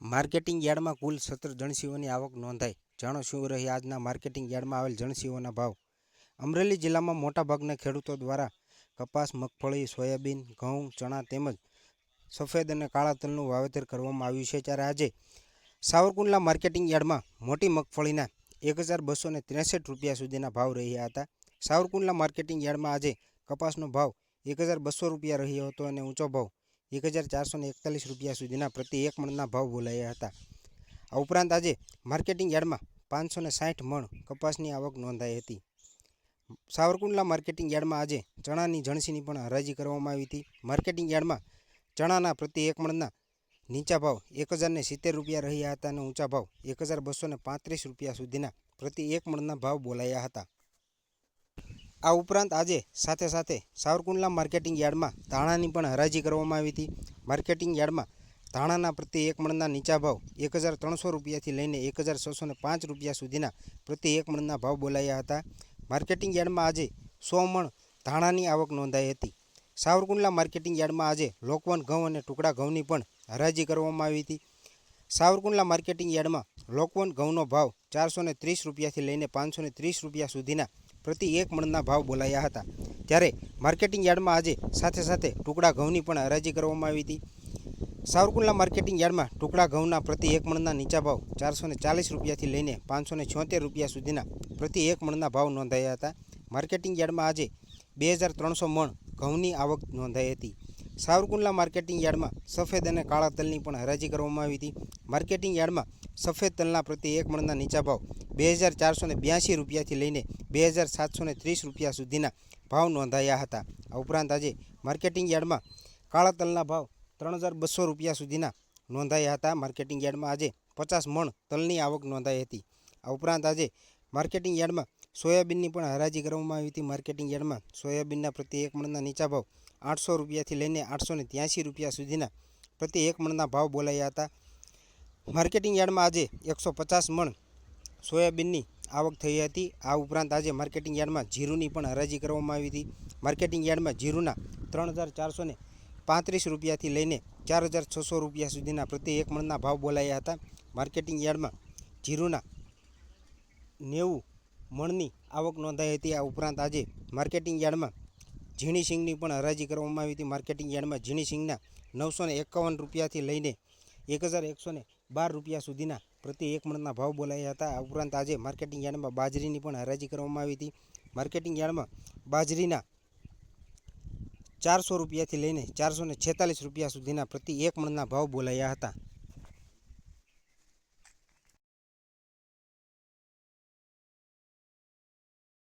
Marketing યાર્ડમાં કુલ 17 જણસીઓની આવક નોંધાઈ. જાણો શું રહી આજના માર્કેટિંગ યાર્ડમાં આવેલ જણસીઓના ભાવ. અમરેલી જિલ્લામાં મોટાભાગના ખેડૂતો દ્વારા કપાસ, મગફળી, સોયાબીન, ઘઉં, ચણા તેમજ સફેદ અને કાળા તલનું વાવેતર કરવામાં આવ્યું છે. ત્યારે આજે સાવરકુંડલા માર્કેટિંગ યાર્ડમાં મોટી મગફળીના 1263 રૂપિયા સુધીના ભાવ રહ્યા હતા. સાવરકુંડલા માર્કેટિંગ યાર્ડમાં આજે કપાસનો ભાવ 1200 રૂપિયા રહ્યો હતો અને ઊંચો ભાવ 1441 રૂપિયા સુધીના પ્રતિ એક મણના ભાવ બોલાયા હતા. આ ઉપરાંત આજે માર્કેટિંગ યાર્ડમાં 560 મણ કપાસની આવક નોંધાઈ હતી. સાવરકુંડલા માર્કેટિંગ યાર્ડમાં આજે ચણાની જણસીની પણ હરાજી કરવામાં આવી હતી. માર્કેટિંગ યાર્ડમાં ચણાના પ્રતિ એક મણના નીચા ભાવ 1070 રૂપિયા રહ્યા હતા અને ઊંચા ભાવ 1235 રૂપિયા સુધીના પ્રતિ એક મણના ભાવ બોલાયા હતા. આ ઉપરાંત આજે સાથે સાવરકુંડલા માર્કેટિંગ યાર્ડમાં ધાણાની પણ હરાજી કરવામાં આવી હતી. માર્કેટિંગ યાર્ડમાં ધાણાના પ્રતિ એક મણના નીચા ભાવ 1300 રૂપિયાથી લઈને 1605 રૂપિયા સુધીના પ્રતિ એક મણના ભાવ બોલાયા હતા. માર્કેટિંગ યાર્ડમાં આજે 100 મણ ધાણાની આવક નોંધાઈ હતી. સાવરકુંડલા માર્કેટિંગ યાર્ડમાં આજે લોકવન ઘઉં અને ટુકડા ઘઉંની પણ હરાજી કરવામાં આવી હતી. સાવરકુંડલા માર્કેટિંગ યાર્ડમાં લોકવન ઘઉંનો ભાવ 430 રૂપિયાથી લઈને 530 રૂપિયા સુધીના પ્રતિ એક મણના ભાવ બોલાયા હતા. ત્યારે માર્કેટિંગ યાર્ડમાં આજે સાથે ટુકડા ઘઉંની પણ હરાજી કરવામાં આવી હતી. સાવરકુંડલા માર્કેટિંગ યાર્ડમાં ટુકડા ઘઉંના પ્રતિ એક મણના નીચા ભાવ 440 રૂપિયાથી લઈને 576 રૂપિયા સુધીના પ્રતિ એક મણના ભાવ નોંધાયા હતા. માર્કેટિંગ યાર્ડમાં આજે 2300 મણ ઘઉંની આવક નોંધાઈ હતી. સાવરકુંડલા માર્કેટિંગ યાર્ડમાં સફેદ અને કાળા તલની પણ હરાજી કરવામાં આવી હતી. માર્કેટિંગ યાર્ડમાં સફેદ તલના પ્રતિ એક મણના નીચા ભાવ 2482 રૂપિયાથી લઈને 2730 રૂપિયા સુધીના ભાવ નોંધાયા હતા. આ ઉપરાંત આજે માર્કેટિંગ યાર્ડમાં કાળા તલના ભાવ 3200 રૂપિયા સુધીના નોંધાયા હતા. માર્કેટિંગ યાર્ડમાં આજે 50 મણ તલની આવક નોંધાઈ હતી. આ ઉપરાંત આજે માર્કેટિંગ યાર્ડમાં સોયાબીનની પણ હરાજી કરવામાં આવી હતી. માર્કેટિંગ યાર્ડમાં સોયાબીનના પ્રતિ એક મણના નીચા ભાવ 800 રૂપિયાથી લઈને 883 રૂપિયા સુધીના પ્રતિ એક મણના ભાવ બોલાયા હતા. માર્કેટિંગ યાર્ડમાં આજે 150 મણ સોયાબીનની આવક થઈ હતી. આ ઉપરાંત આજે માર્કેટિંગ યાર્ડમાં જીરુની પણ હરાજી કરવામાં આવી હતી. માર્કેટિંગ યાર્ડમાં જીરુના 3435 રૂપિયાથી લઈને 4600 રૂપિયા સુધીના પ્રતિ એક મણના ભાવ બોલાયા હતા. માર્કેટિંગ યાર્ડમાં જીરુના 90 મણની આવક નોંધાઈ હતી. આ ઉપરાંત આજે માર્કેટિંગ યાર્ડમાં ઝીણી સિંગની પણ હરાજી કરવામાં આવી હતી. માર્કેટિંગ યાર્ડમાં ઝીણી સિંગના 951 રૂપિયાથી લઈને 1112 રૂપિયા સુધીના પ્રતિ એક મણના ભાવ બોલાયા હતા. આ ઉપરાંત આજે માર્કેટિંગ યાર્ડમાં બાજરીની પણ હરાજી કરવામાં આવી હતી. માર્કેટિંગ યાર્ડમાં બાજરીના 400 રૂપિયાથી લઈને 446 રૂપિયા સુધીના પ્રતિ એક મણના ભાવ બોલાયા હતા.